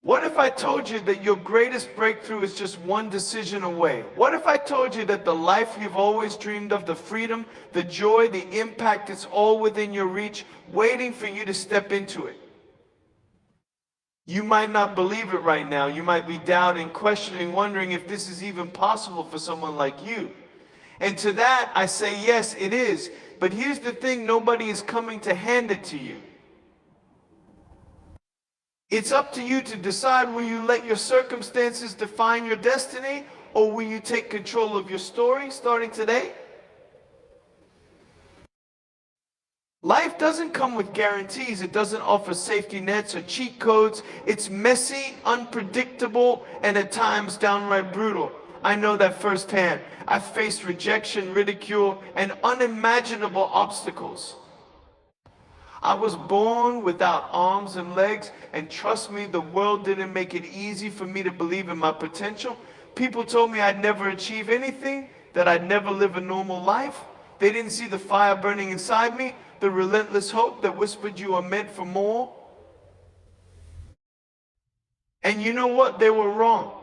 What if I told you that your greatest breakthrough is just one decision away? What if I told you that the life you've always dreamed of, the freedom, the joy, the impact, it's all within your reach, waiting for you to step into it? You might not believe it right now. You might be doubting, questioning, wondering if this is even possible for someone like you. And to that, I say, yes, it is. But here's the thing, nobody is coming to hand it to you. It's up to you to decide, will you let your circumstances define your destiny, or will you take control of your story starting today? Life doesn't come with guarantees. It doesn't offer safety nets or cheat codes. It's messy, unpredictable, and at times downright brutal. I know that firsthand. I've faced rejection, ridicule, and unimaginable obstacles. I was born without arms and legs, and trust me, the world didn't make it easy for me to believe in my potential. People told me I'd never achieve anything, that I'd never live a normal life. They didn't see the fire burning inside me, the relentless hope that whispered you are meant for more. And you know what? They were wrong.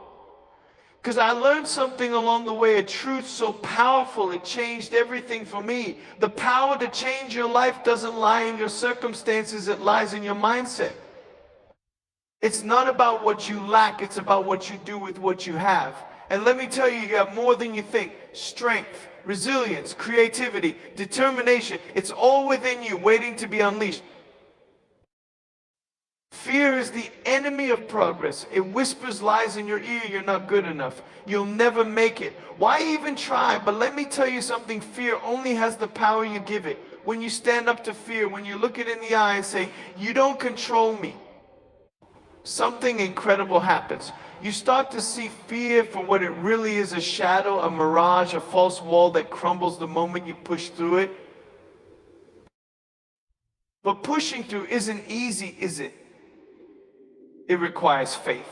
Because I learned something along the way, a truth so powerful, it changed everything for me. The power to change your life doesn't lie in your circumstances, it lies in your mindset. It's not about what you lack, it's about what you do with what you have. And let me tell you, you have more than you think. Strength, resilience, creativity, determination, it's all within you, waiting to be unleashed. Fear is the enemy of progress. It whispers lies in your ear. You're not good enough. You'll never make it. Why even try? But let me tell you something. Fear only has the power you give it. When you stand up to fear, when you look it in the eye and say, you don't control me, something incredible happens. You start to see fear for what it really is, a shadow, a mirage, a false wall that crumbles the moment you push through it. But pushing through isn't easy, is it? It requires faith.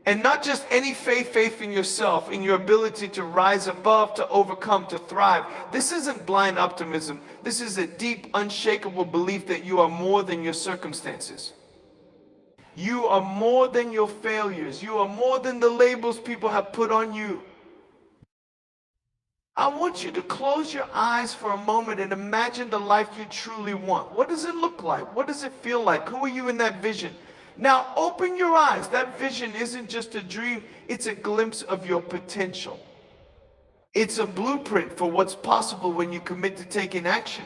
And not just any faith, faith in yourself, in your ability to rise above, to overcome, to thrive. This isn't blind optimism. This is a deep, unshakable belief that you are more than your circumstances. You are more than your failures. You are more than the labels people have put on you. I want you to close your eyes for a moment and imagine the life you truly want. What does it look like? What does it feel like? Who are you in that vision? Now open your eyes. That vision isn't just a dream, it's a glimpse of your potential. It's a blueprint for what's possible when you commit to taking action.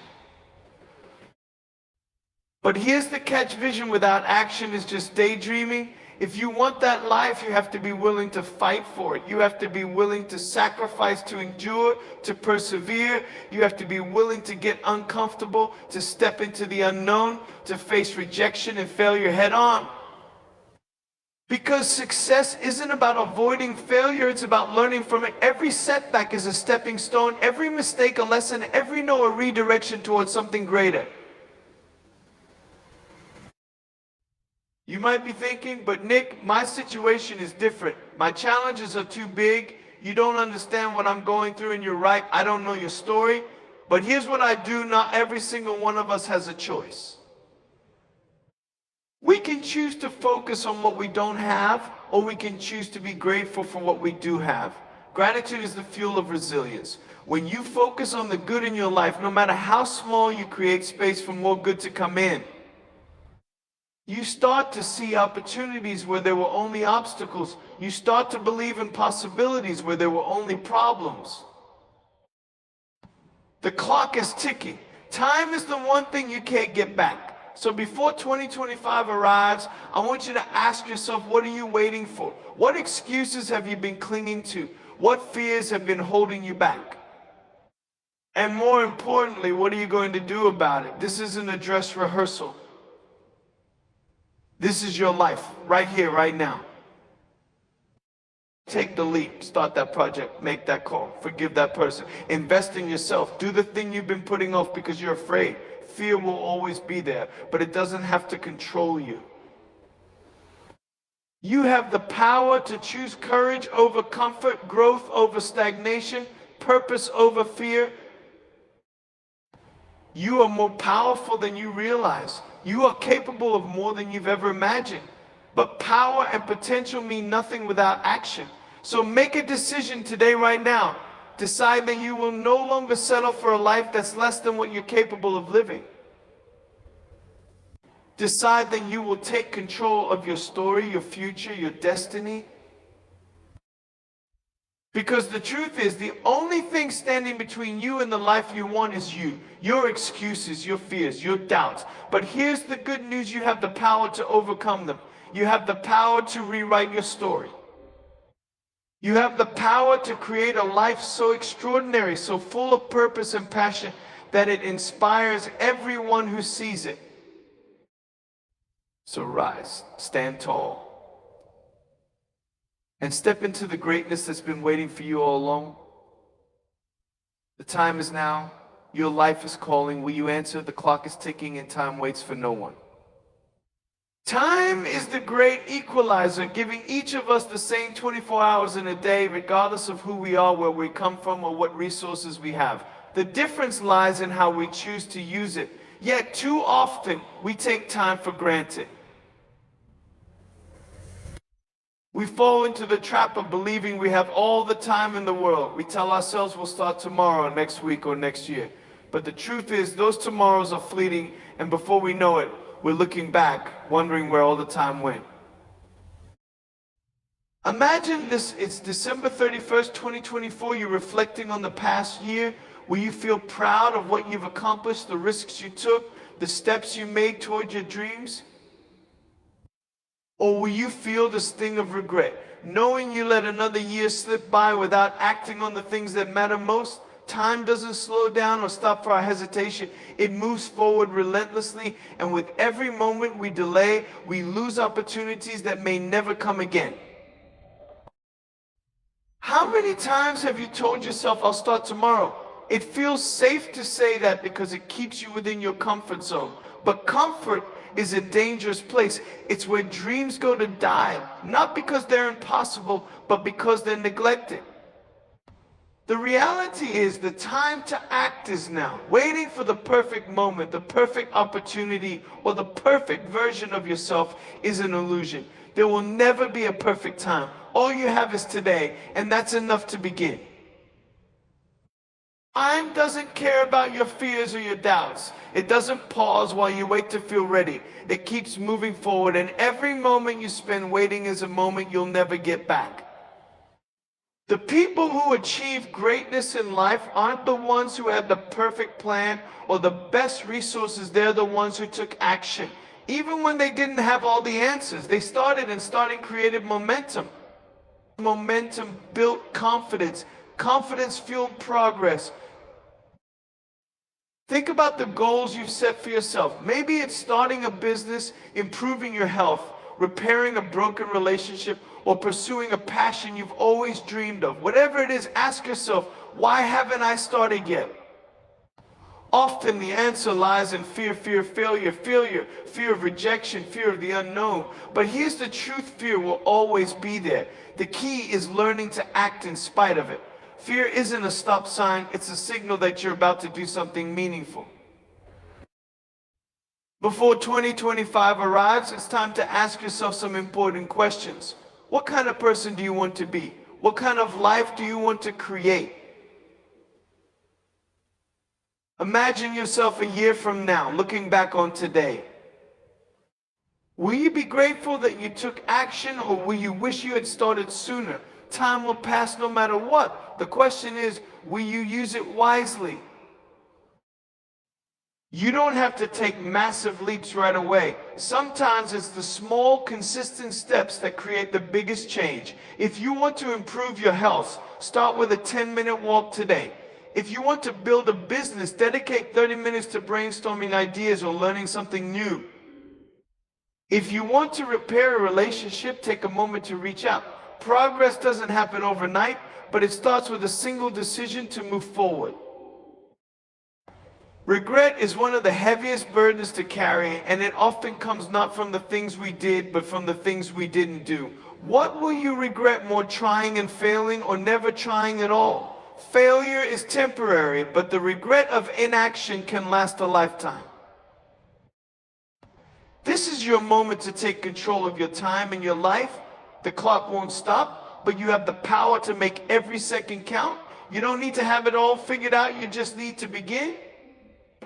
But here's the catch, vision without action is just daydreaming. If you want that life, you have to be willing to fight for it. You have to be willing to sacrifice, to endure, to persevere. You have to be willing to get uncomfortable, to step into the unknown, to face rejection and failure head on. Because success isn't about avoiding failure, it's about learning from it. Every setback is a stepping stone, every mistake a lesson, every no a redirection towards something greater. You might be thinking, but Nick, my situation is different. My challenges are too big. You don't understand what I'm going through, and you're right, I don't know your story. But here's what I do, not every single one of us has a choice. We can choose to focus on what we don't have, or we can choose to be grateful for what we do have. Gratitude is the fuel of resilience. When you focus on the good in your life, no matter how small, you create space for more good to come in. You start to see opportunities where there were only obstacles. You start to believe in possibilities where there were only problems. The clock is ticking. Time is the one thing you can't get back. So before 2025 arrives, I want you to ask yourself, what are you waiting for? What excuses have you been clinging to? What fears have been holding you back? And more importantly, what are you going to do about it? This isn't a dress rehearsal. This is your life, right here, right now. Take the leap, start that project, make that call, forgive that person, invest in yourself, do the thing you've been putting off because you're afraid. Fear will always be there, but it doesn't have to control you. You have the power to choose courage over comfort, growth over stagnation, purpose over fear. You are more powerful than you realize. You are capable of more than you've ever imagined. But power and potential mean nothing without action. So make a decision today, right now. Decide that you will no longer settle for a life that's less than what you're capable of living. Decide that you will take control of your story, your future, your destiny. Because the truth is, the only thing standing between you and the life you want is you. Your excuses, your fears, your doubts. But here's the good news: you have the power to overcome them. You have the power to rewrite your story. You have the power to create a life so extraordinary, so full of purpose and passion, that it inspires everyone who sees it. So rise, stand tall, and step into the greatness that's been waiting for you all along. The time is now. Your life is calling. Will you answer? The clock is ticking and time waits for no one. Time is the great equalizer, giving each of us the same 24 hours in a day, regardless of who we are, where we come from, or what resources we have. The difference lies in how we choose to use it. Yet too often, we take time for granted. We fall into the trap of believing we have all the time in the world. We tell ourselves we'll start tomorrow, next week, or next year. But the truth is, those tomorrows are fleeting, and before we know it, we're looking back, wondering where all the time went. Imagine this, it's December 31st, 2024, you're reflecting on the past year. Will you feel proud of what you've accomplished, the risks you took, the steps you made toward your dreams? Or will you feel the sting of regret, knowing you let another year slip by without acting on the things that matter most? Time doesn't slow down or stop for our hesitation. It moves forward relentlessly, and with every moment we delay, we lose opportunities that may never come again. How many times have you told yourself, I'll start tomorrow? It feels safe to say that because it keeps you within your comfort zone. But comfort is a dangerous place. It's where dreams go to die, not because they're impossible, but because they're neglected. The reality is the time to act is now. Waiting for the perfect moment, the perfect opportunity, or the perfect version of yourself is an illusion. There will never be a perfect time. All you have is today, and that's enough to begin. Time doesn't care about your fears or your doubts. It doesn't pause while you wait to feel ready. It keeps moving forward, and every moment you spend waiting is a moment you'll never get back. The people who achieve greatness in life aren't the ones who had the perfect plan or the best resources. They're the ones who took action. Even when they didn't have all the answers, they started, and starting created momentum. Momentum built confidence. Confidence fueled progress. Think about the goals you've set for yourself. Maybe it's starting a business, improving your health, repairing a broken relationship, or pursuing a passion you've always dreamed of. Whatever it is, ask yourself, why haven't I started yet? Often the answer lies in fear, fear, failure, fear of rejection, fear of the unknown. But here's the truth: fear will always be there. The key is learning to act in spite of it. Fear isn't a stop sign, it's a signal that you're about to do something meaningful. Before 2025 arrives, it's time to ask yourself some important questions. What kind of person do you want to be? What kind of life do you want to create? Imagine yourself a year from now, looking back on today. Will you be grateful that you took action, or will you wish you had started sooner? Time will pass no matter what. The question is, will you use it wisely? You don't have to take massive leaps right away. Sometimes it's the small, consistent steps that create the biggest change. If you want to improve your health, start with a 10-minute walk today. If you want to build a business, dedicate 30 minutes to brainstorming ideas or learning something new. If you want to repair a relationship, take a moment to reach out. Progress doesn't happen overnight, but it starts with a single decision to move forward. Regret is one of the heaviest burdens to carry, and it often comes not from the things we did, but from the things we didn't do. What will you regret more, trying and failing, or never trying at all? Failure is temporary, but the regret of inaction can last a lifetime. This is your moment to take control of your time and your life. The clock won't stop, but you have the power to make every second count. You don't need to have it all figured out, you just need to begin.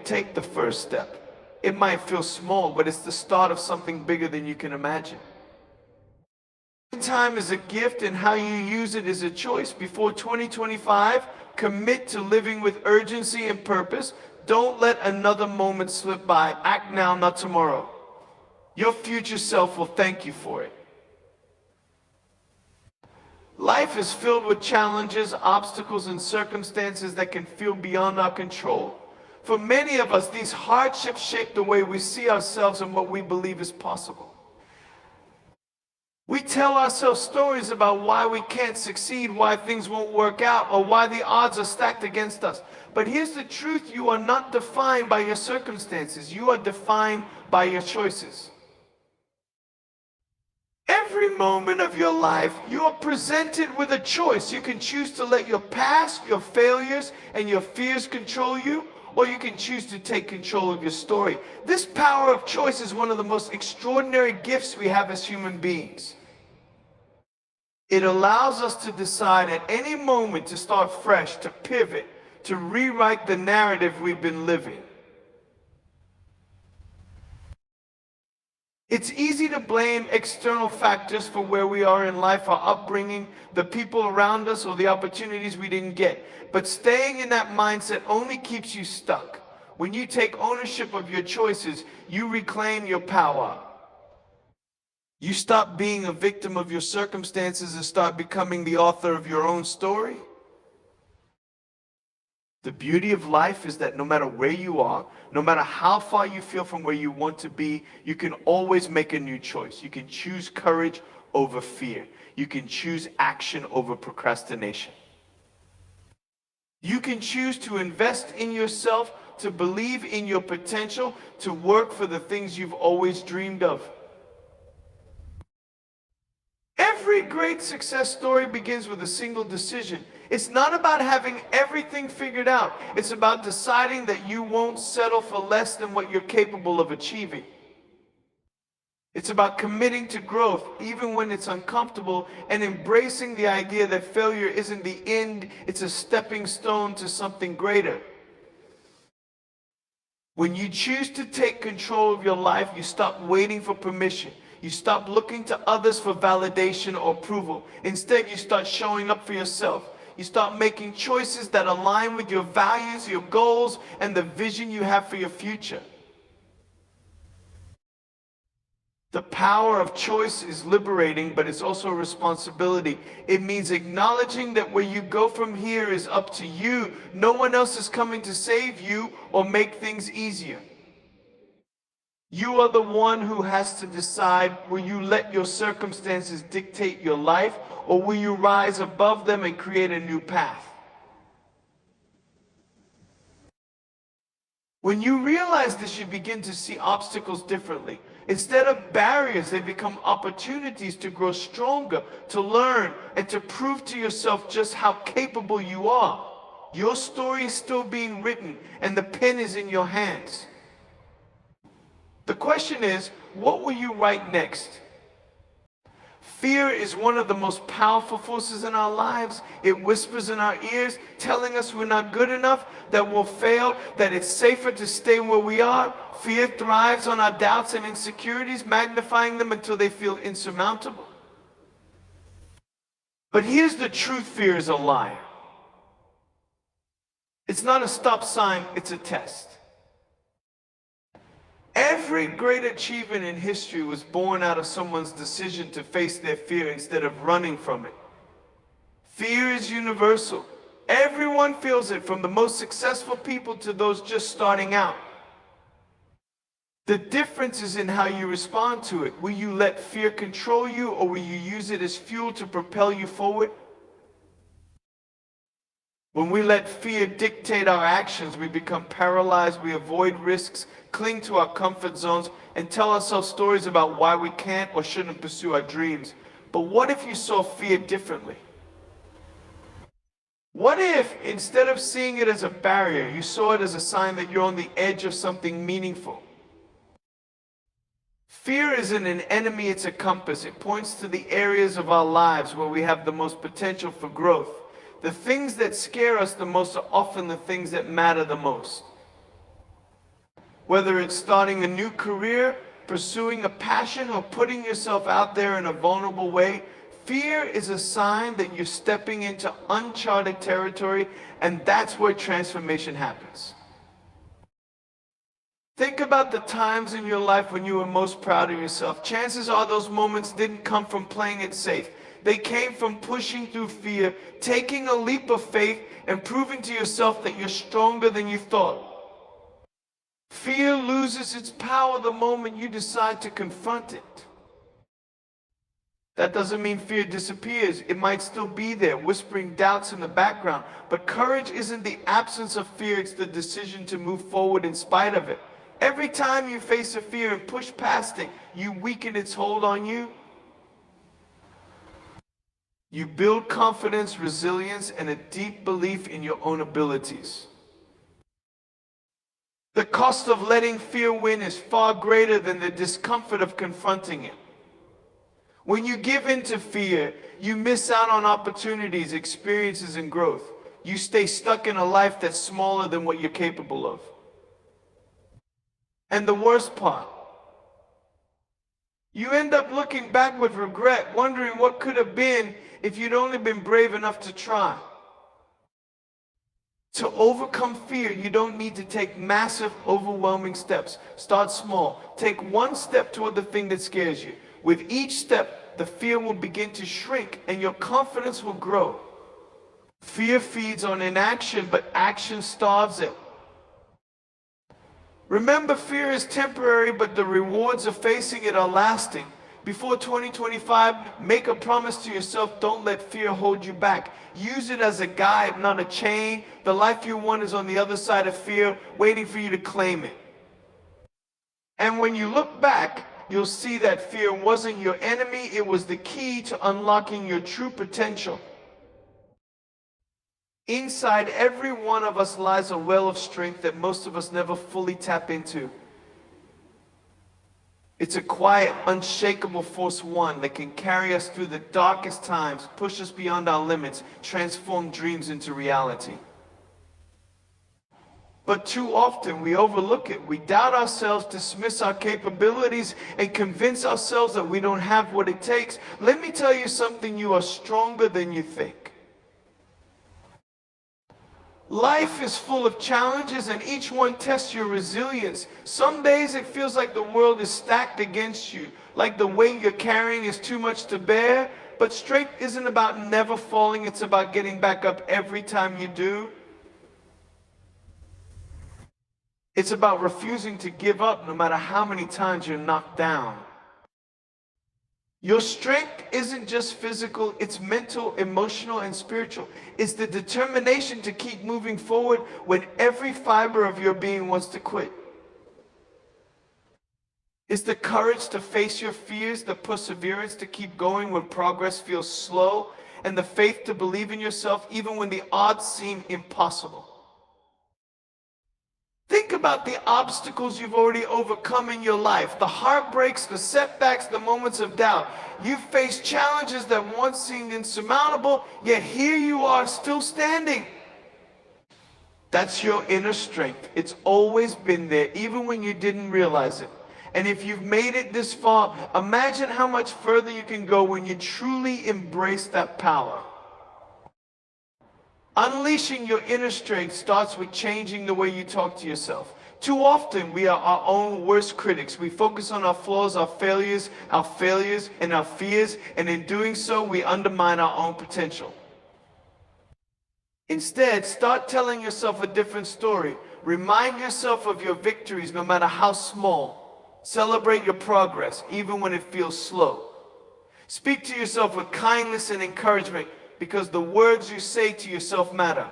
Take the first step. It might feel small, but it's the start of something bigger than you can imagine. Time is a gift, and how you use it is a choice. Before 2025, commit to living with urgency and purpose. Don't let another moment slip by. Act now, not tomorrow. Your future self will thank you for it. Life is filled with challenges, obstacles, and circumstances that can feel beyond our control. For many of us, these hardships shape the way we see ourselves and what we believe is possible. We tell ourselves stories about why we can't succeed, why things won't work out, or why the odds are stacked against us. But here's the truth: you are not defined by your circumstances. You are defined by your choices. Every moment of your life, you are presented with a choice. You can choose to let your past, your failures, and your fears control you, or you can choose to take control of your story. This power of choice is one of the most extraordinary gifts we have as human beings. It allows us to decide at any moment to start fresh, to pivot, to rewrite the narrative we've been living. It's easy to blame external factors for where we are in life, our upbringing, the people around us, or the opportunities we didn't get. But staying in that mindset only keeps you stuck. When you take ownership of your choices, you reclaim your power. You stop being a victim of your circumstances and start becoming the author of your own story. The beauty of life is that no matter where you are, no matter how far you feel from where you want to be, you can always make a new choice. You can choose courage over fear. You can choose action over procrastination. You can choose to invest in yourself, to believe in your potential, to work for the things you've always dreamed of. Every great success story begins with a single decision. It's not about having everything figured out. It's about deciding that you won't settle for less than what you're capable of achieving. It's about committing to growth, even when it's uncomfortable, and embracing the idea that failure isn't the end, it's a stepping stone to something greater. When you choose to take control of your life, you stop waiting for permission. You stop looking to others for validation or approval. Instead, you start showing up for yourself. You start making choices that align with your values, your goals, and the vision you have for your future. The power of choice is liberating, but it's also a responsibility. It means acknowledging that where you go from here is up to you. No one else is coming to save you or make things easier. You are the one who has to decide, will you let your circumstances dictate your life, or will you rise above them and create a new path? When you realize this, you begin to see obstacles differently. Instead of barriers, they become opportunities to grow stronger, to learn, and to prove to yourself just how capable you are. Your story is still being written, and the pen is in your hands. The question is, what will you write next? Fear is one of the most powerful forces in our lives. It whispers in our ears, telling us we're not good enough, that we'll fail, that it's safer to stay where we are. Fear thrives on our doubts and insecurities, magnifying them until they feel insurmountable. But here's the truth: fear is a liar. It's not a stop sign, it's a test. Every great achievement in history was born out of someone's decision to face their fear instead of running from it. Fear is universal. Everyone feels it, from the most successful people to those just starting out. The difference is in how you respond to it. Will you let fear control you, or will you use it as fuel to propel you forward? When we let fear dictate our actions, we become paralyzed, we avoid risks, cling to our comfort zones, and tell ourselves stories about why we can't or shouldn't pursue our dreams. But what if you saw fear differently? What if, instead of seeing it as a barrier, you saw it as a sign that you're on the edge of something meaningful? Fear isn't an enemy, it's a compass. It points to the areas of our lives where we have the most potential for growth. The things that scare us the most are often the things that matter the most. Whether it's starting a new career, pursuing a passion, or putting yourself out there in a vulnerable way, fear is a sign that you're stepping into uncharted territory, and that's where transformation happens. Think about the times in your life when you were most proud of yourself. Chances are those moments didn't come from playing it safe. They came from pushing through fear, taking a leap of faith, and proving to yourself that you're stronger than you thought. Fear loses its power the moment you decide to confront it. That doesn't mean fear disappears. It might still be there, whispering doubts in the background. But courage isn't the absence of fear, it's the decision to move forward in spite of it. Every time you face a fear and push past it, you weaken its hold on you. You build confidence, resilience, and a deep belief in your own abilities. The cost of letting fear win is far greater than the discomfort of confronting it. When you give in to fear, you miss out on opportunities, experiences, and growth. You stay stuck in a life that's smaller than what you're capable of. And the worst part, you end up looking back with regret, wondering what could have been if you'd only been brave enough to try. To overcome fear, you don't need to take massive, overwhelming steps. Start small. Take one step toward the thing that scares you. With each step, the fear will begin to shrink and your confidence will grow. Fear feeds on inaction, but action starves it. Remember, fear is temporary, but the rewards of facing it are lasting. Before 2025, make a promise to yourself, don't let fear hold you back. Use it as a guide, not a chain. The life you want is on the other side of fear, waiting for you to claim it. And when you look back, you'll see that fear wasn't your enemy, it was the key to unlocking your true potential. Inside every one of us lies a well of strength that most of us never fully tap into. It's a quiet, unshakable force one that can carry us through the darkest times, push us beyond our limits, transform dreams into reality. But too often we overlook it. We doubt ourselves, dismiss our capabilities, and convince ourselves that we don't have what it takes. Let me tell you something, you are stronger than you think. Life is full of challenges and each one tests your resilience. Some days it feels like the world is stacked against you, like the weight you're carrying is too much to bear. But strength isn't about never falling, it's about getting back up every time you do. It's about refusing to give up no matter how many times you're knocked down. Your strength isn't just physical, it's mental, emotional, and spiritual. It's the determination to keep moving forward when every fiber of your being wants to quit. It's the courage to face your fears, the perseverance to keep going when progress feels slow, and the faith to believe in yourself even when the odds seem impossible. Think about the obstacles you've already overcome in your life, the heartbreaks, the setbacks, the moments of doubt. You've faced challenges that once seemed insurmountable, yet here you are still standing. That's your inner strength. It's always been there, even when you didn't realize it. And if you've made it this far, imagine how much further you can go when you truly embrace that power. Unleashing your inner strength starts with changing the way you talk to yourself. Too often, we are our own worst critics. We focus on our flaws, our failures, and our fears, and in doing so, we undermine our own potential. Instead, start telling yourself a different story. Remind yourself of your victories, no matter how small. Celebrate your progress, even when it feels slow. Speak to yourself with kindness and encouragement, because the words you say to yourself matter.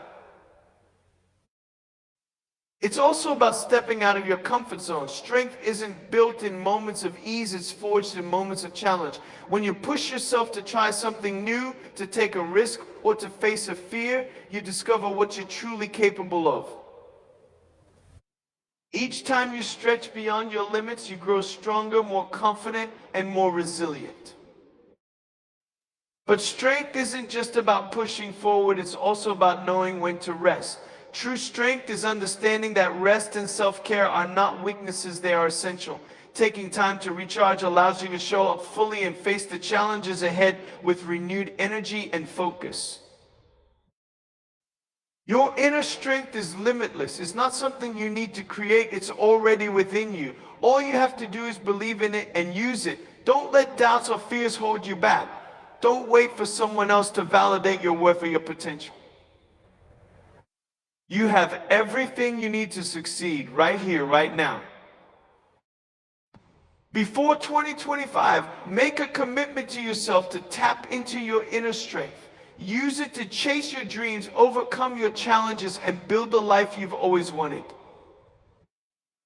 It's also about stepping out of your comfort zone. Strength isn't built in moments of ease, it's forged in moments of challenge. When you push yourself to try something new, to take a risk, or to face a fear, you discover what you're truly capable of. Each time you stretch beyond your limits, you grow stronger, more confident, and more resilient. But strength isn't just about pushing forward, it's also about knowing when to rest. True strength is understanding that rest and self-care are not weaknesses, they are essential. Taking time to recharge allows you to show up fully and face the challenges ahead with renewed energy and focus. Your inner strength is limitless. It's not something you need to create, it's already within you. All you have to do is believe in it and use it. Don't let doubts or fears hold you back. Don't wait for someone else to validate your worth or your potential. You have everything you need to succeed right here, right now. Before 2025, make a commitment to yourself to tap into your inner strength. Use it to chase your dreams, overcome your challenges, and build the life you've always wanted.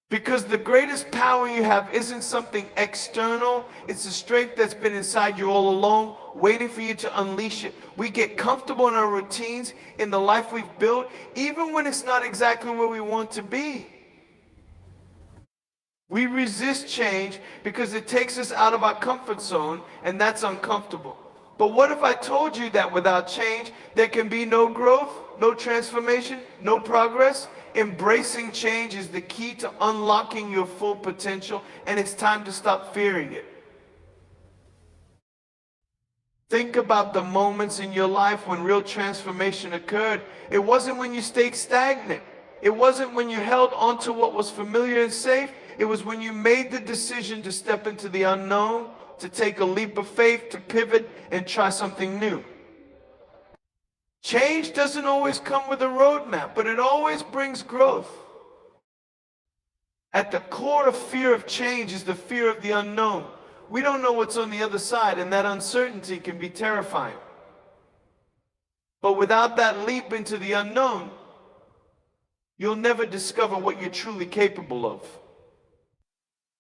Because the greatest power you have isn't something external, it's the strength that's been inside you all along, waiting for you to unleash it. We get comfortable in our routines, in the life we've built, even when it's not exactly where we want to be. We resist change because it takes us out of our comfort zone, and that's uncomfortable. But what if I told you that without change, there can be no growth, no transformation, no progress? Embracing change is the key to unlocking your full potential, and it's time to stop fearing it. Think about the moments in your life when real transformation occurred. It wasn't when you stayed stagnant. It wasn't when you held on to what was familiar and safe. It was when you made the decision to step into the unknown, to take a leap of faith, to pivot and try something new. Change doesn't always come with a roadmap, but it always brings growth. At the core of fear of change is the fear of the unknown. We don't know what's on the other side, and that uncertainty can be terrifying. But without that leap into the unknown, you'll never discover what you're truly capable of.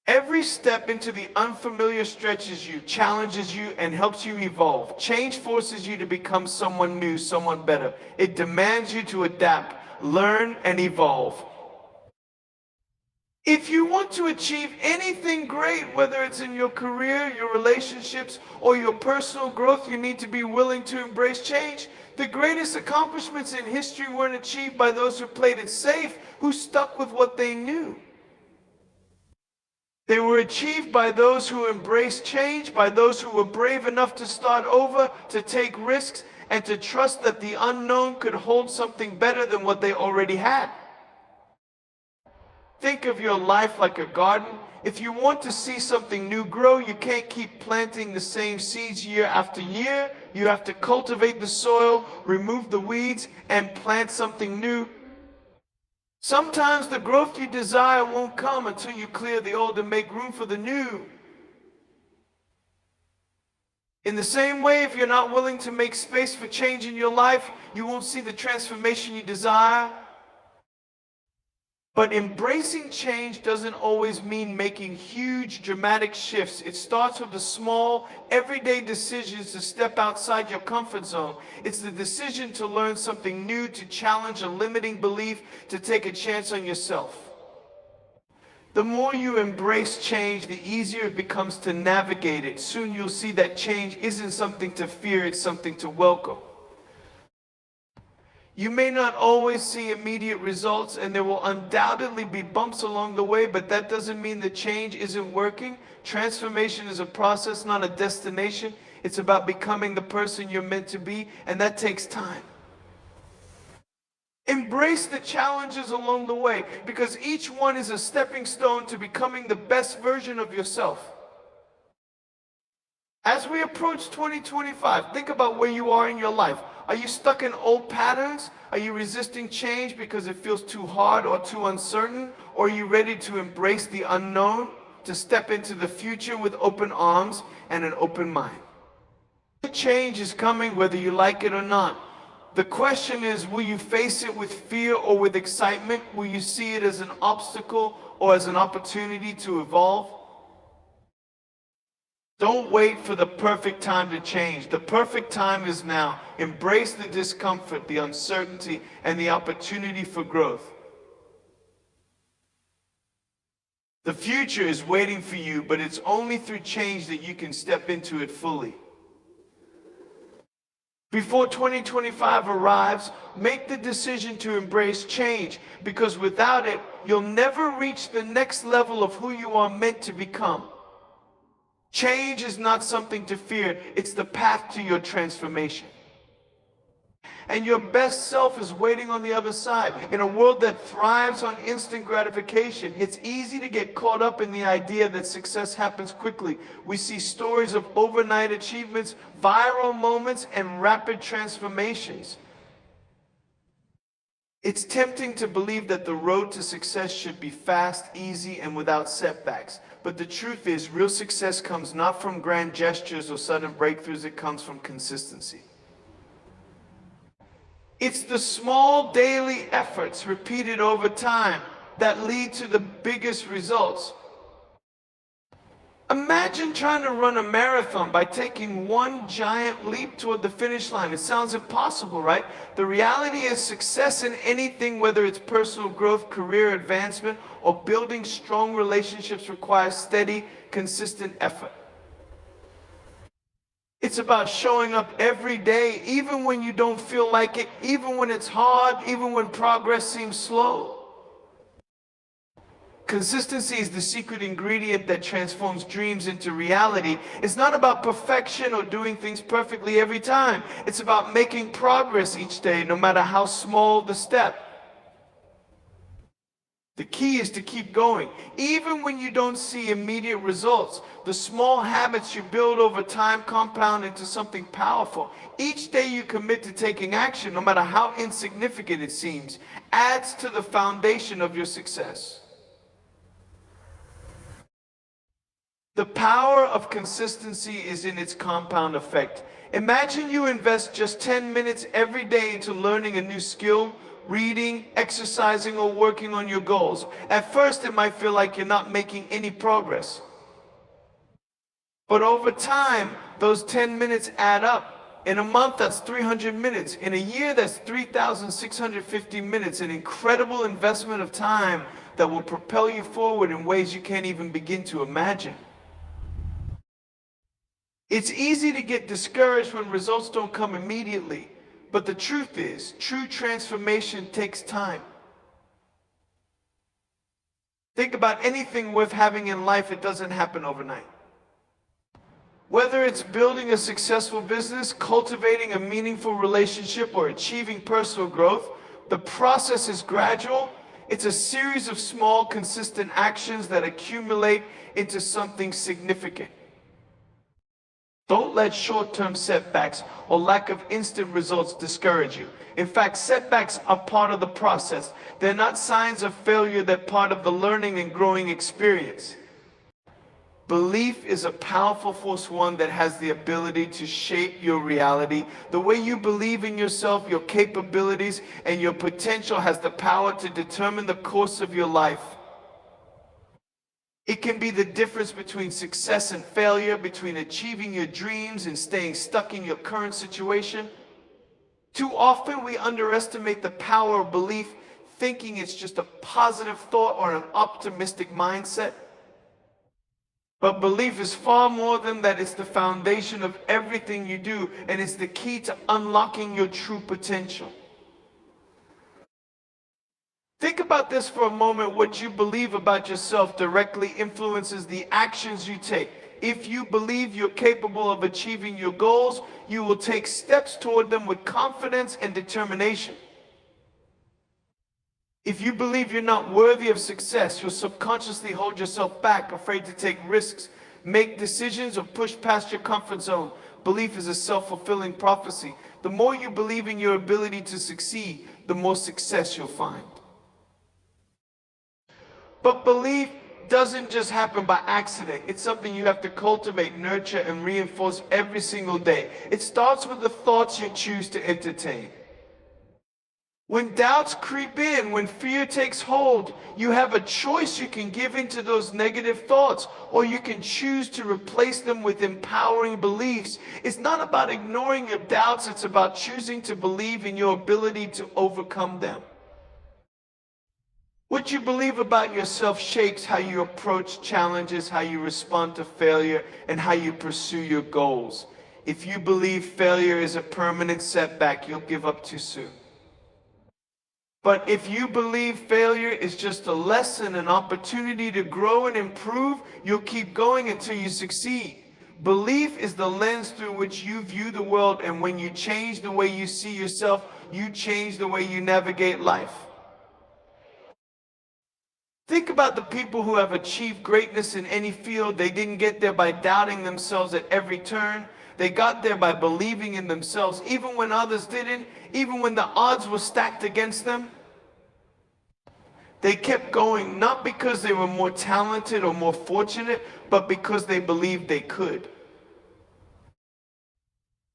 Every step into the unfamiliar stretches you, challenges you, and helps you evolve. Change forces you to become someone new, someone better. It demands you to adapt, learn, and evolve. If you want to achieve anything great, whether it's in your career, your relationships, or your personal growth, you need to be willing to embrace change. The greatest accomplishments in history weren't achieved by those who played it safe, who stuck with what they knew. They were achieved by those who embraced change, by those who were brave enough to start over, to take risks, and to trust that the unknown could hold something better than what they already had. Think of your life like a garden. If you want to see something new grow, you can't keep planting the same seeds year after year. You have to cultivate the soil, remove the weeds, and plant something new. Sometimes the growth you desire won't come until you clear the old and make room for the new. In the same way, if you're not willing to make space for change in your life, you won't see the transformation you desire. But embracing change doesn't always mean making huge, dramatic shifts. It starts with the small, everyday decisions to step outside your comfort zone. It's the decision to learn something new, to challenge a limiting belief, to take a chance on yourself. The more you embrace change, the easier it becomes to navigate it. Soon you'll see that change isn't something to fear, it's something to welcome. You may not always see immediate results, and there will undoubtedly be bumps along the way, but that doesn't mean the change isn't working. Transformation is a process, not a destination. It's about becoming the person you're meant to be, and that takes time. Embrace the challenges along the way, because each one is a stepping stone to becoming the best version of yourself. As we approach 2025, think about where you are in your life. Are you stuck in old patterns? Are you resisting change because it feels too hard or too uncertain? Or are you ready to embrace the unknown, to step into the future with open arms and an open mind? Change is coming whether you like it or not. The question is, will you face it with fear or with excitement? Will you see it as an obstacle or as an opportunity to evolve? Don't wait for the perfect time to change. The perfect time is now. Embrace the discomfort, the uncertainty, and the opportunity for growth. The future is waiting for you, but it's only through change that you can step into it fully. Before 2025 arrives, make the decision to embrace change, because without it, you'll never reach the next level of who you are meant to become. Change is not something to fear, it's the path to your transformation. And your best self is waiting on the other side. In a world that thrives on instant gratification, it's easy to get caught up in the idea that success happens quickly. We see stories of overnight achievements, viral moments, and rapid transformations. It's tempting to believe that the road to success should be fast, easy, and without setbacks. But the truth is, real success comes not from grand gestures or sudden breakthroughs, it comes from consistency. It's the small daily efforts repeated over time that lead to the biggest results. Imagine trying to run a marathon by taking one giant leap toward the finish line. It sounds impossible, right? The reality is success in anything, whether it's personal growth, career advancement, or building strong relationships, requires steady, consistent effort. It's about showing up every day, even when you don't feel like it, even when it's hard, even when progress seems slow. Consistency is the secret ingredient that transforms dreams into reality. It's not about perfection or doing things perfectly every time. It's about making progress each day, no matter how small the step. The key is to keep going. Even when you don't see immediate results, the small habits you build over time compound into something powerful. Each day you commit to taking action, no matter how insignificant it seems, adds to the foundation of your success. The power of consistency is in its compound effect. Imagine you invest just 10 minutes every day into learning a new skill, reading, exercising, or working on your goals. At first, it might feel like you're not making any progress. But over time, those 10 minutes add up. In a month, that's 300 minutes. In a year, that's 3,650 minutes. An incredible investment of time that will propel you forward in ways you can't even begin to imagine. It's easy to get discouraged when results don't come immediately. But the truth is, true transformation takes time. Think about anything worth having in life, it doesn't happen overnight. Whether it's building a successful business, cultivating a meaningful relationship, or achieving personal growth, the process is gradual. It's a series of small, consistent actions that accumulate into something significant. Don't let short-term setbacks or lack of instant results discourage you. In fact, setbacks are part of the process. They're not signs of failure, they're part of the learning and growing experience. Belief is a powerful force, one that has the ability to shape your reality. The way you believe in yourself, your capabilities, and your potential has the power to determine the course of your life. It can be the difference between success and failure, between achieving your dreams and staying stuck in your current situation. Too often we underestimate the power of belief, thinking it's just a positive thought or an optimistic mindset. But belief is far more than that. It's the foundation of everything you do, and it's the key to unlocking your true potential. Think about this for a moment. What you believe about yourself directly influences the actions you take. If you believe you're capable of achieving your goals, you will take steps toward them with confidence and determination. If you believe you're not worthy of success, you'll subconsciously hold yourself back, afraid to take risks, make decisions, or push past your comfort zone. Belief is a self-fulfilling prophecy. The more you believe in your ability to succeed, the more success you'll find. But belief doesn't just happen by accident. It's something you have to cultivate, nurture, and reinforce every single day. It starts with the thoughts you choose to entertain. When doubts creep in, when fear takes hold, you have a choice. You can give into those negative thoughts, or you can choose to replace them with empowering beliefs. It's not about ignoring your doubts, it's about choosing to believe in your ability to overcome them. What you believe about yourself shapes how you approach challenges, how you respond to failure, and how you pursue your goals. If you believe failure is a permanent setback, you'll give up too soon. But if you believe failure is just a lesson, an opportunity to grow and improve, you'll keep going until you succeed. Belief is the lens through which you view the world, and when you change the way you see yourself, you change the way you navigate life. Think about the people who have achieved greatness in any field. They didn't get there by doubting themselves at every turn. They got there by believing in themselves, even when others didn't, even when the odds were stacked against them. They kept going, not because they were more talented or more fortunate, but because they believed they could.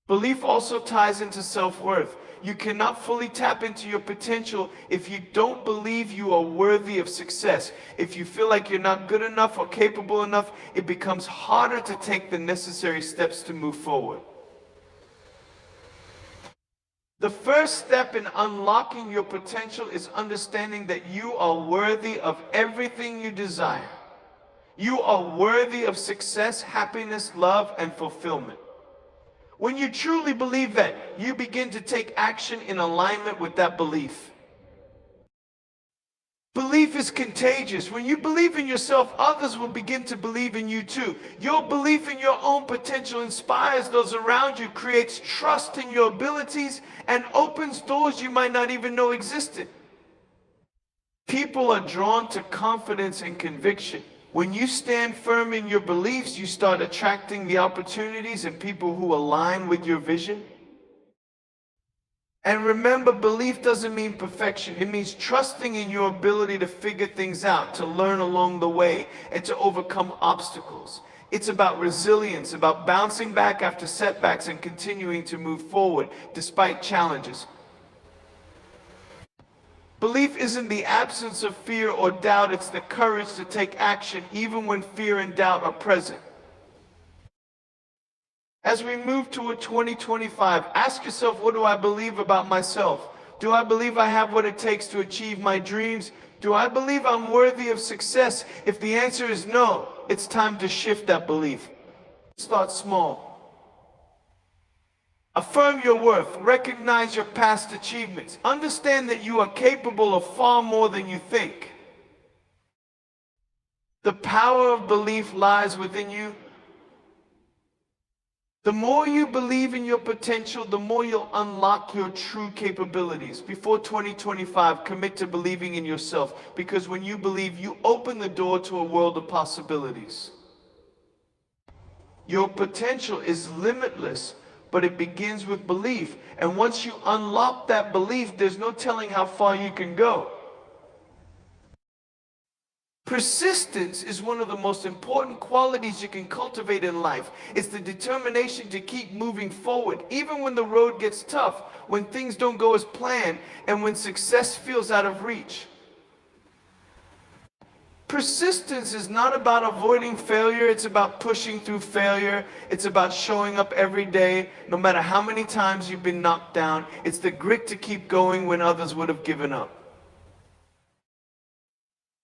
Belief also ties into self-worth. You cannot fully tap into your potential if you don't believe you are worthy of success. If you feel like you're not good enough or capable enough, it becomes harder to take the necessary steps to move forward. The first step in unlocking your potential is understanding that you are worthy of everything you desire. You are worthy of success, happiness, love, and fulfillment. When you truly believe that, you begin to take action in alignment with that belief. Belief is contagious. When you believe in yourself, others will begin to believe in you too. Your belief in your own potential inspires those around you, creates trust in your abilities, and opens doors you might not even know existed. People are drawn to confidence and conviction. When you stand firm in your beliefs, you start attracting the opportunities and people who align with your vision. And remember, belief doesn't mean perfection. It means trusting in your ability to figure things out, to learn along the way, and to overcome obstacles. It's about resilience, about bouncing back after setbacks and continuing to move forward despite challenges. Belief isn't the absence of fear or doubt, it's the courage to take action even when fear and doubt are present. As we move toward 2025, ask yourself, what do I believe about myself? Do I believe I have what it takes to achieve my dreams? Do I believe I'm worthy of success? If the answer is no, it's time to shift that belief. Start small. Affirm your worth. Recognize your past achievements. Understand that you are capable of far more than you think. The power of belief lies within you. The more you believe in your potential, the more you'll unlock your true capabilities. Before 2025, commit to believing in yourself, because when you believe, you open the door to a world of possibilities. Your potential is limitless, but it begins with belief. And once you unlock that belief, there's no telling how far you can go. Persistence is one of the most important qualities you can cultivate in life. It's the determination to keep moving forward, even when the road gets tough, when things don't go as planned, and when success feels out of reach. Persistence is not about avoiding failure, it's about pushing through failure. It's about showing up every day, no matter how many times you've been knocked down. It's the grit to keep going when others would have given up.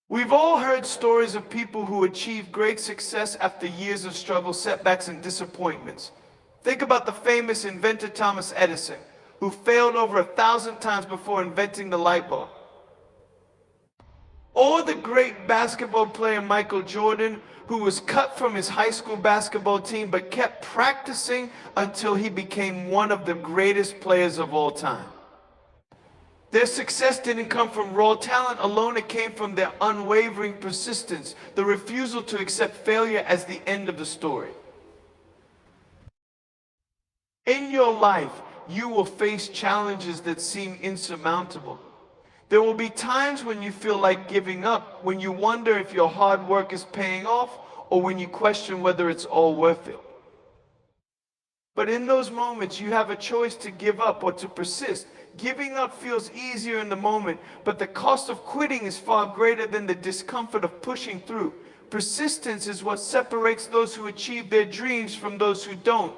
We've all heard stories of people who achieved great success after years of struggle, setbacks, and disappointments. Think about the famous inventor Thomas Edison, who failed over 1,000 times before inventing the light bulb. Or the great basketball player Michael Jordan, who was cut from his high school basketball team but kept practicing until he became one of the greatest players of all time. Their success didn't come from raw talent alone, it came from their unwavering persistence, the refusal to accept failure as the end of the story. In your life, you will face challenges that seem insurmountable. There will be times when you feel like giving up, when you wonder if your hard work is paying off, or when you question whether it's all worth it. But in those moments, you have a choice to give up or to persist. Giving up feels easier in the moment, but the cost of quitting is far greater than the discomfort of pushing through. Persistence is what separates those who achieve their dreams from those who don't.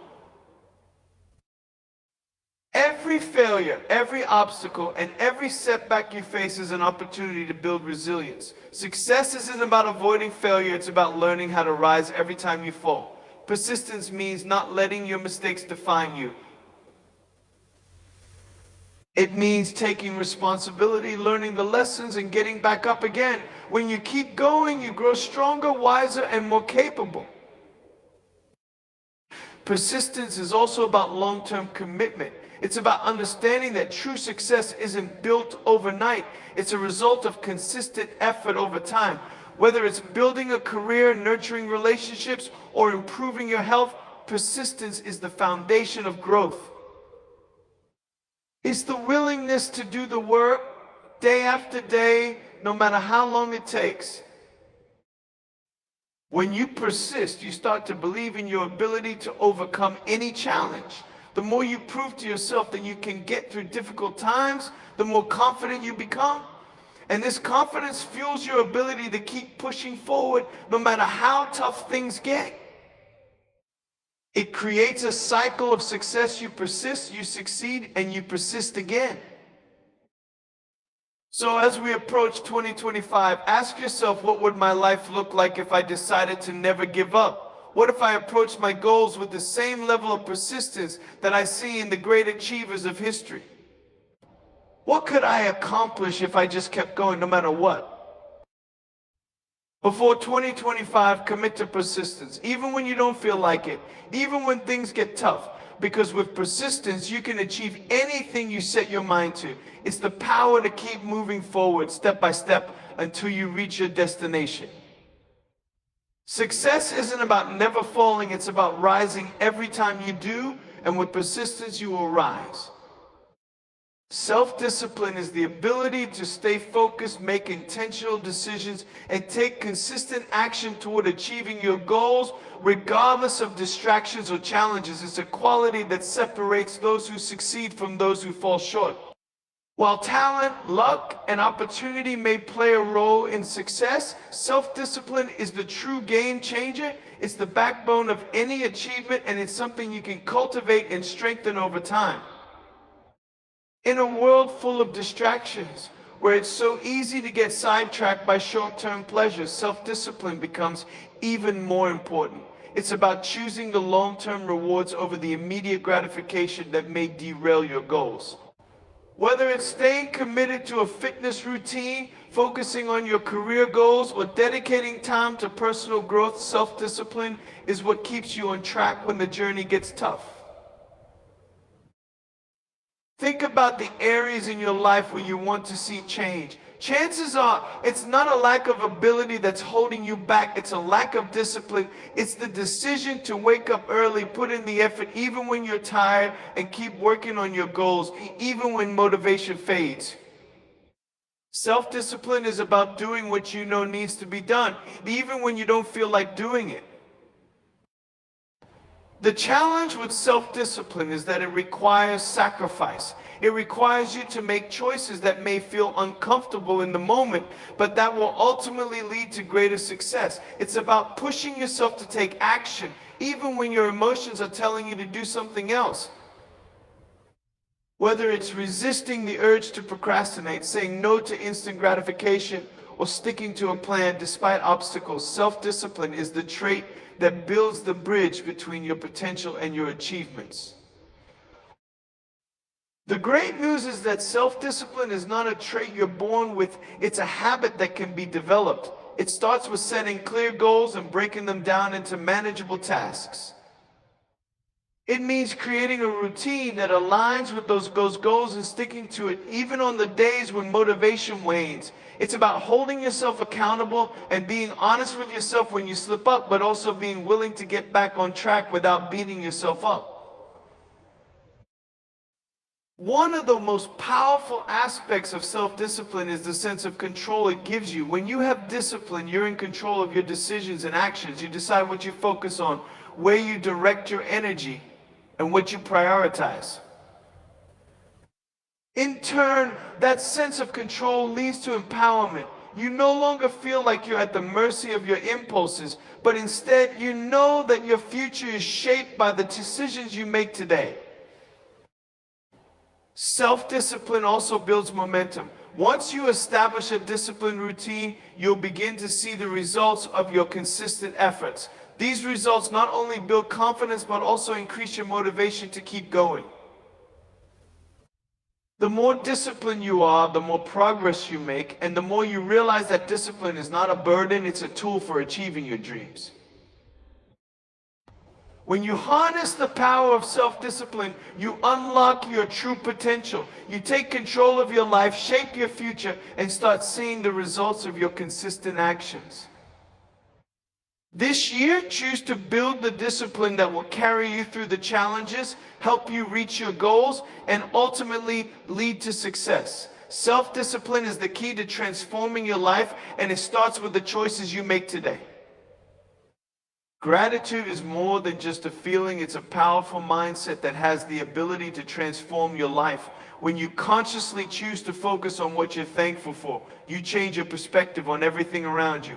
Every Every failure, every obstacle, and every setback you face is an opportunity to build resilience. Success isn't about avoiding failure, it's about learning how to rise every time you fall. Persistence means not letting your mistakes define you. It means taking responsibility, learning the lessons, and getting back up again. When you keep going, you grow stronger, wiser, and more capable. Persistence is also about long-term commitment. It's about understanding that true success isn't built overnight. It's a result of consistent effort over time. Whether it's building a career, nurturing relationships, or improving your health, persistence is the foundation of growth. It's the willingness to do the work day after day, no matter how long it takes. When you persist, you start to believe in your ability to overcome any challenge. The more you prove to yourself that you can get through difficult times, the more confident you become. And this confidence fuels your ability to keep pushing forward no matter how tough things get. It creates a cycle of success. You persist, you succeed, and you persist again. So as we approach 2025, ask yourself, what would my life look like if I decided to never give up? What if I approached my goals with the same level of persistence that I see in the great achievers of history? What could I accomplish if I just kept going no matter what? Before 2025, commit to persistence, even when you don't feel like it, even when things get tough. Because with persistence, you can achieve anything you set your mind to. It's the power to keep moving forward step by step until you reach your destination. Success isn't about never falling, it's about rising every time you do, and with persistence, you will rise. Self-discipline is the ability to stay focused, make intentional decisions, and take consistent action toward achieving your goals, regardless of distractions or challenges. It's a quality that separates those who succeed from those who fall short. While talent, luck, and opportunity may play a role in success, self-discipline is the true game changer. It's the backbone of any achievement, and it's something you can cultivate and strengthen over time. In a world full of distractions, where it's so easy to get sidetracked by short-term pleasures, self-discipline becomes even more important. It's about choosing the long-term rewards over the immediate gratification that may derail your goals. Whether it's staying committed to a fitness routine, focusing on your career goals, or dedicating time to personal growth, self-discipline is what keeps you on track when the journey gets tough. Think about the areas in your life where you want to see change. Chances are, it's not a lack of ability that's holding you back. It's a lack of discipline. It's the decision to wake up early, put in the effort even when you're tired, and keep working on your goals, even when motivation fades. Self-discipline is about doing what you know needs to be done, even when you don't feel like doing it. The challenge with self-discipline is that it requires sacrifice. It requires you to make choices that may feel uncomfortable in the moment, but that will ultimately lead to greater success. It's about pushing yourself to take action, even when your emotions are telling you to do something else. Whether it's resisting the urge to procrastinate, saying no to instant gratification, or sticking to a plan despite obstacles, self-discipline is the trait that builds the bridge between your potential and your achievements. The great news is that self-discipline is not a trait you're born with, it's a habit that can be developed. It starts with setting clear goals and breaking them down into manageable tasks. It means creating a routine that aligns with those goals and sticking to it, even on the days when motivation wanes. It's about holding yourself accountable and being honest with yourself when you slip up, but also being willing to get back on track without beating yourself up. One of the most powerful aspects of self-discipline is the sense of control it gives you. When you have discipline, you're in control of your decisions and actions. You decide what you focus on, where you direct your energy, and what you prioritize. In turn, that sense of control leads to empowerment. You no longer feel like you're at the mercy of your impulses, but instead you know that your future is shaped by the decisions you make today. Self-discipline also builds momentum. Once you establish a disciplined routine, you'll begin to see the results of your consistent efforts. These results not only build confidence, but also increase your motivation to keep going. The more disciplined you are, the more progress you make, and the more you realize that discipline is not a burden, it's a tool for achieving your dreams. When you harness the power of self-discipline, you unlock your true potential. You take control of your life, shape your future, and start seeing the results of your consistent actions. This year, choose to build the discipline that will carry you through the challenges, help you reach your goals, and ultimately lead to success. Self-discipline is the key to transforming your life, and it starts with the choices you make today. Gratitude is more than just a feeling, it's a powerful mindset that has the ability to transform your life. When you consciously choose to focus on what you're thankful for, you change your perspective on everything around you.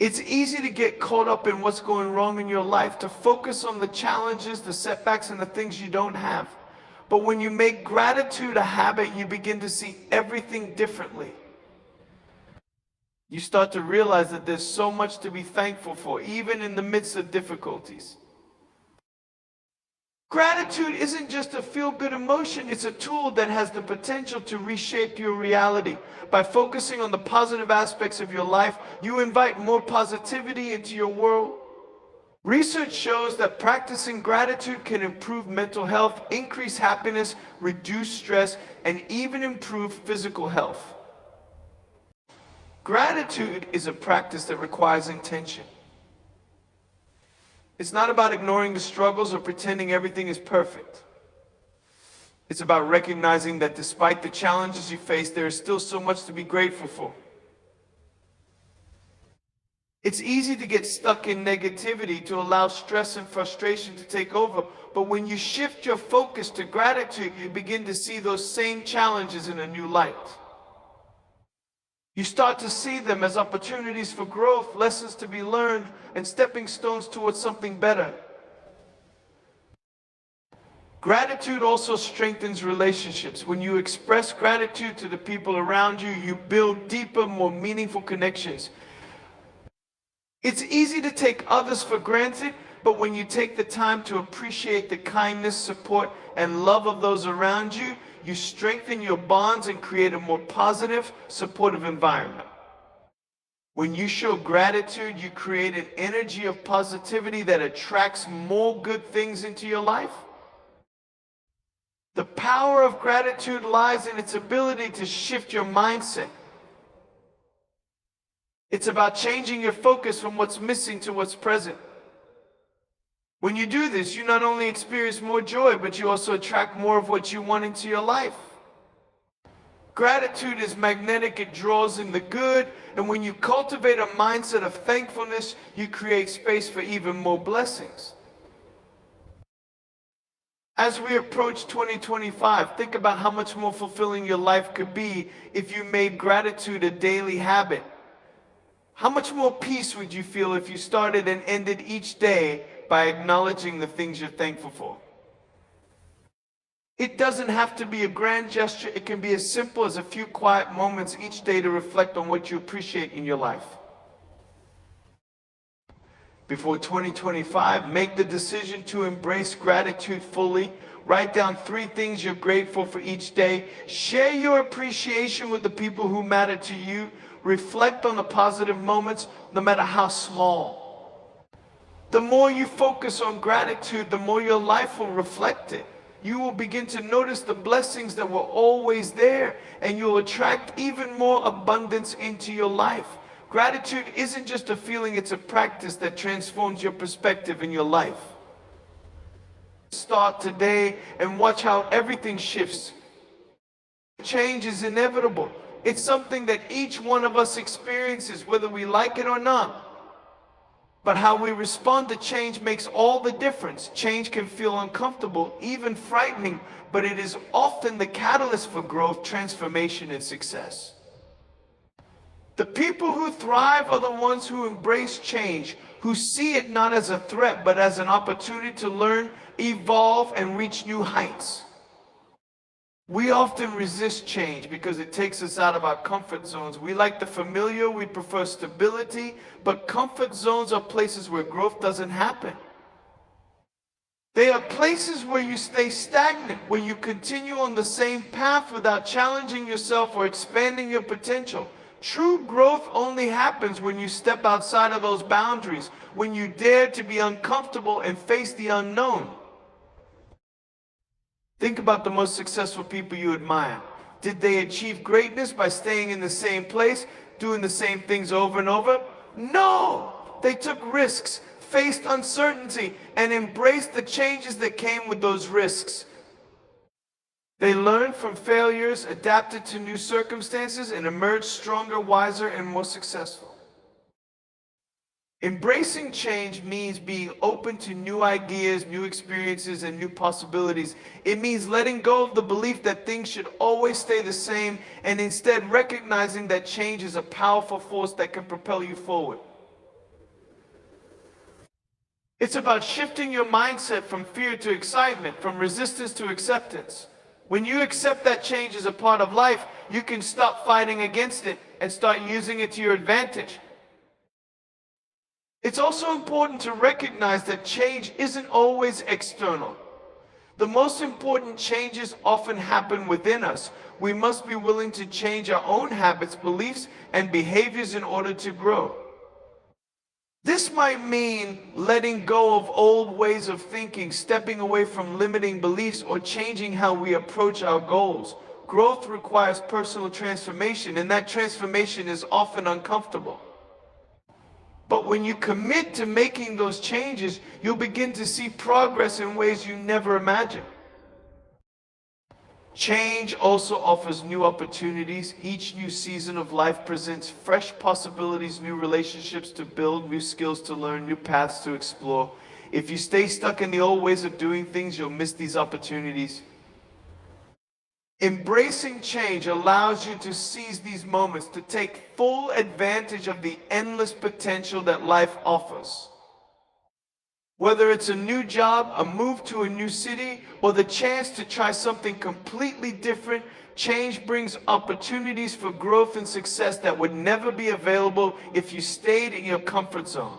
It's easy to get caught up in what's going wrong in your life, to focus on the challenges, the setbacks, and the things you don't have. But when you make gratitude a habit, you begin to see everything differently. You start to realize that there's so much to be thankful for, even in the midst of difficulties. Gratitude isn't just a feel-good emotion, it's a tool that has the potential to reshape your reality. By focusing on the positive aspects of your life, you invite more positivity into your world. Research shows that practicing gratitude can improve mental health, increase happiness, reduce stress, and even improve physical health. Gratitude is a practice that requires intention. It's not about ignoring the struggles or pretending everything is perfect. It's about recognizing that despite the challenges you face, there is still so much to be grateful for. It's easy to get stuck in negativity, to allow stress and frustration to take over. But when you shift your focus to gratitude, you begin to see those same challenges in a new light. You start to see them as opportunities for growth, lessons to be learned, and stepping stones towards something better. Gratitude also strengthens relationships. When you express gratitude to the people around you, you build deeper, more meaningful connections. It's easy to take others for granted, but when you take the time to appreciate the kindness, support, and love of those around you, you strengthen your bonds and create a more positive, supportive environment. When you show gratitude, you create an energy of positivity that attracts more good things into your life. The power of gratitude lies in its ability to shift your mindset. It's about changing your focus from what's missing to what's present. When you do this, you not only experience more joy, but you also attract more of what you want into your life. Gratitude is magnetic, it draws in the good, and when you cultivate a mindset of thankfulness, you create space for even more blessings. As we approach 2025, think about how much more fulfilling your life could be if you made gratitude a daily habit. How much more peace would you feel if you started and ended each day by acknowledging the things you're thankful for? It doesn't have to be a grand gesture. It can be as simple as a few quiet moments each day to reflect on what you appreciate in your life. Before 2025, make the decision to embrace gratitude fully. Write down 3 things you're grateful for each day. Share your appreciation with the people who matter to you. Reflect on the positive moments, no matter how small. The more you focus on gratitude, the more your life will reflect it. You will begin to notice the blessings that were always there, and you'll attract even more abundance into your life. Gratitude isn't just a feeling, it's a practice that transforms your perspective in your life. Start today and watch how everything shifts. Change is inevitable. It's something that each one of us experiences, whether we like it or not. But how we respond to change makes all the difference. Change can feel uncomfortable, even frightening, but it is often the catalyst for growth, transformation, and success. The people who thrive are the ones who embrace change, who see it not as a threat, but as an opportunity to learn, evolve, and reach new heights. We often resist change because it takes us out of our comfort zones. We like the familiar, we prefer stability, but comfort zones are places where growth doesn't happen. They are places where you stay stagnant, where you continue on the same path without challenging yourself or expanding your potential. True growth only happens when you step outside of those boundaries, when you dare to be uncomfortable and face the unknown. Think about the most successful people you admire. Did they achieve greatness by staying in the same place, doing the same things over and over? No! They took risks, faced uncertainty, and embraced the changes that came with those risks. They learned from failures, adapted to new circumstances, and emerged stronger, wiser, and more successful. Embracing change means being open to new ideas, new experiences, and new possibilities. It means letting go of the belief that things should always stay the same and instead recognizing that change is a powerful force that can propel you forward. It's about shifting your mindset from fear to excitement, from resistance to acceptance. When you accept that change is a part of life, you can stop fighting against it and start using it to your advantage. It's also important to recognize that change isn't always external. The most important changes often happen within us. We must be willing to change our own habits, beliefs, and behaviors in order to grow. This might mean letting go of old ways of thinking, stepping away from limiting beliefs, or changing how we approach our goals. Growth requires personal transformation, and that transformation is often uncomfortable. But when you commit to making those changes, you'll begin to see progress in ways you never imagined. Change also offers new opportunities. Each new season of life presents fresh possibilities, new relationships to build, new skills to learn, new paths to explore. If you stay stuck in the old ways of doing things, you'll miss these opportunities. Embracing change allows you to seize these moments, to take full advantage of the endless potential that life offers. Whether it's a new job, a move to a new city, or the chance to try something completely different, change brings opportunities for growth and success that would never be available if you stayed in your comfort zone.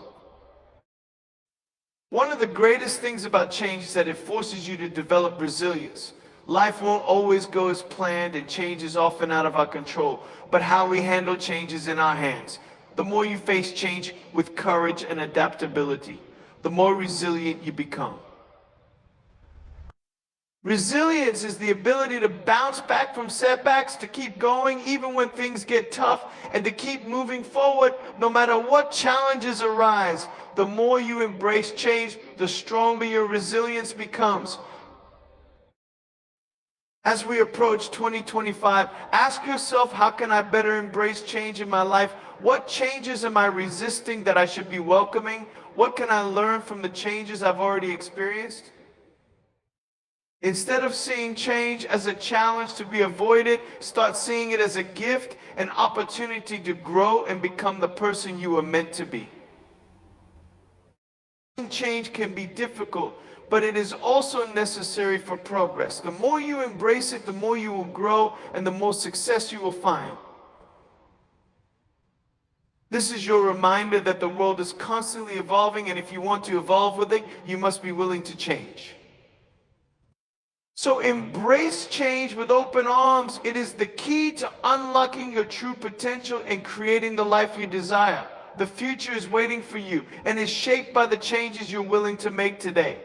One of the greatest things about change is that it forces you to develop resilience. Life won't always go as planned, and change is often out of our control. But how we handle change is in our hands. The more you face change with courage and adaptability, the more resilient you become. Resilience is the ability to bounce back from setbacks, to keep going even when things get tough, and to keep moving forward no matter what challenges arise. The more you embrace change, the stronger your resilience becomes. As we approach 2025, ask yourself, how can I better embrace change in my life? What changes am I resisting that I should be welcoming? What can I learn from the changes I've already experienced? Instead of seeing change as a challenge to be avoided, start seeing it as a gift, an opportunity to grow and become the person you were meant to be. Change can be difficult, but it is also necessary for progress. The more you embrace it, the more you will grow and the more success you will find. This is your reminder that the world is constantly evolving, and if you want to evolve with it, you must be willing to change. So embrace change with open arms. It is the key to unlocking your true potential and creating the life you desire. The future is waiting for you and is shaped by the changes you're willing to make today.